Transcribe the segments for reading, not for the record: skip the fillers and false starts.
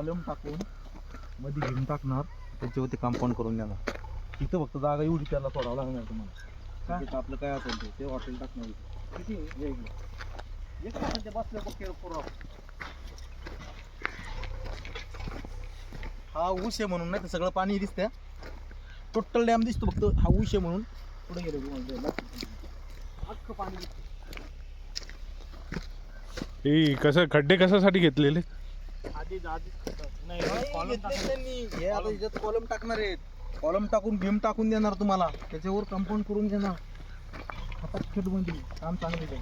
Column टाकून मध्ये घेऊन टाकणार, त्याच्यावरती कंपाऊंड करून देणार. तिथं फक्त जागा एवढी त्याला सोडावं लागणार तुम्हाला. तिथं आपलं काय असेल ते हॉटेल टाकणार. किती एक तासाच्या बसल्या बघ. हा ऊस आहे म्हणून नाही तर सगळं पाणी दिसतंय. टोटल डॅम दिसतो फक्त हा ऊस आहे म्हणून. पुढे गेलो अख्खं पाणी दिसतं. हे कसं खड्डे कशासाठी घेतलेले? कॉलम टाकणार आहेत. कॉलम टाकून भीम टाकून देणार तुम्हाला, त्याच्यावर कंपाऊंड करून देणार. हातात खेट मध्ये काम चांगलं जाईल.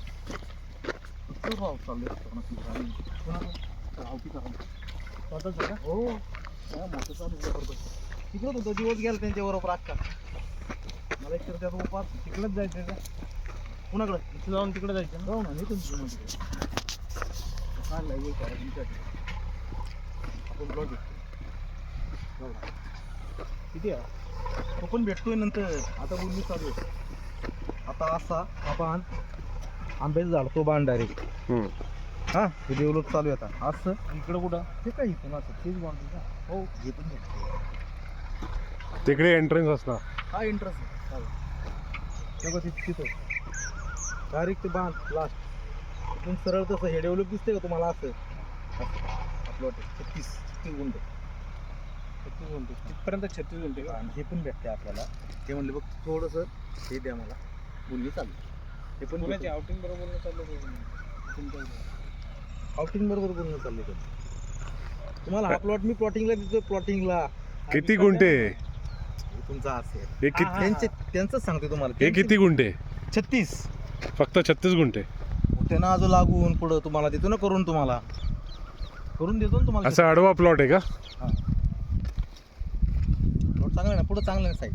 हो मोठं चालू तिकडच होतं, दिवस गेला त्यांच्याबरोबर अख्खा. मला एक तर त्याचा उपास तिकडेच जायचं का कुणाकडे इथे जाऊन तिकडे जायचं जाऊ ना. आपण ब्लॉग किती आहे तो पण भेटतोय नंतर. आता बोलणी चालू आहे. आता असा आपण आंब्याचं झाड तो बांध डायरेक्ट. हा ते डेव्हलप चालू आहे आता. असं इकडं कुठं ते काही इथून असं तेच बांधतो का. हो हे पण भेटतो तिकडे एंट्रन्स असणार. हा इंटरेस्ट तेव्हा तिथं डायरेक्ट ते बांध लास्ट इथून सरळ तसं हे डेव्हलप दिसतंय का तुम्हाला. असं आपलं 36 गुंठ तिथपर्यंत 36 गुंठे का. आणि हे पण भेटते आपल्याला. ते म्हणले बघ थोडंसं हे द्या मला बोलली चालू. हे पण आउटिंग बरोबर बोलणं चाललं. आउटिंग बरोबर बोलणं चाललं का तुम्हाला. हा प्लॉट मी प्लॉटिंगला देतो. प्लॉटिंगला किती गुंठे तुमचा असेल हे किती? त्यांचंच सांगते तुम्हाला. हे किती गुंठे? 36 फक्त 36 गुंठे. त्यांना अजून लागून पुढं तुम्हाला देतो ना करून. तुम्हाला करून देतो ना तुम्हाला. असा आडवा प्लॉट आहे का? हा प्लॉट चांगला आहे ना. पुढं चांगलं आहे साईज.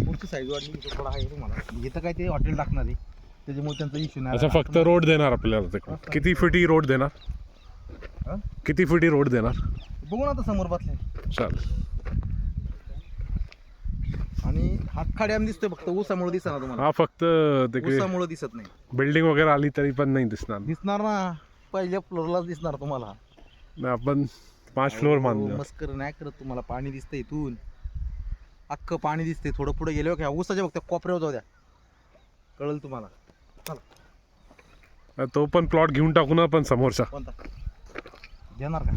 पुढची साईज वाढली इथं थोडं आहे तुम्हाला. इथं काय ते हॉटेल टाकणार आहे त्याच्यामुळे त्यांचा इश्यू नाही. असं फक्त रोड देणार आपल्याला तिकडे. किती फुटी रोड देणार? किती फुटी रोड देणार बघू ना आता समोर बसले. चालेल. आणि अख्खा डॅम दिसतोय फक्त ऊसामुळे दिसत ना तुम्हाला. हा फक्त तिकडे ऊसामुळे दिसत नाही. बिल्डिंग वगैरे आली तरी पण नाही दिसणार. दिसणार ना पहिल्या फ्लोअरलाच दिसणार तुम्हाला. नाही, आपण 5 फ्लोअर बांधतो. मस्कर नाही करत. तुम्हाला पाणी दिसतंय इथून अख्खं पाणी दिसतंय. थोडं पुढे गेल्यावर काय ऊसाच्या फक्त कोपऱ्यावर जाऊ द्या कळलं तुम्हाला. चला तो पण प्लॉट घेऊन टाकू ना पण समोरचा. कोणता देणार का.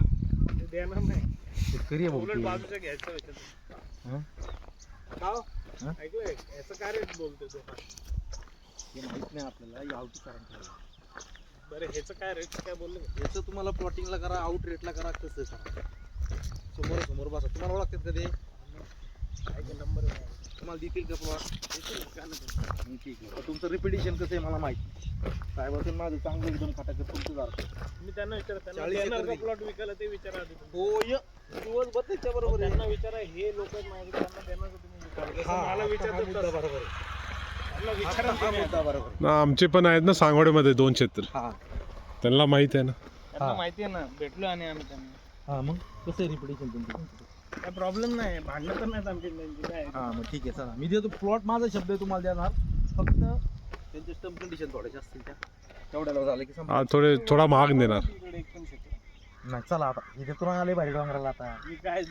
देणार नाही. शेतकरी आहे उलट भाऊ. बाजूच्या घ्यायचं. ऐकलंय याचं काय रेट बोलतोय तो. हे माहित नाही आपल्याला. आउट कारण बरं ह्याचं काय रेट काय बोलले. याचं तुम्हाला प्लॉटिंगला करा आउट रेटला करा कसं करा. समोर बसा. तुम्हाला ओळखतात का ते. काय नंबर तुम्हाला देतील का प्लॉट. ठीक आहे. तुमचं रिपिटेशन कसं आहे मला माहिती. साहेबाचं माझं चांगलं एकदम खटाखट तुमचं झालं. मी त्यांना विचारत 40 एकर प्लॉट विकायला ते विचारा आधी तुम्ही. हो दिवसभर त्याच्या बरोबर आहे. त्यांना विचारा हे लोक माझे त्यांना देणार का तुम्ही विचारा. मला विचारतात मुद्दा बरोबर आहे. त्यांना विचारा तुम्ही. मुद्दा बरोबर आहे. ना आमचे पण आहेत ना सांगोड्यामध्ये 2 क्षेत्र. हा त्यांना माहित आहे ना. त्यांना माहिती आहे ना. भेटलो आणि आम्ही त्यांना. हा मग कसं आहे रिपिटेशन तुमचं. काय प्रॉब्लेम नाही. भांडणं तर नाहीत आमची त्यांची काय. हा मग ठीक आहे चला. मी देतो प्लॉट. माझा शब्द आहे तुम्हाला देणार. फक्त त्यांचे टर्म कंडिशन थोड्याशा असतील त्या तेवढ्याला झालं की थोडा महाग देणार. इकडे एक पण शेती. नाही चला आता इथे तुला आले भारी डोंगराला आता. मी काय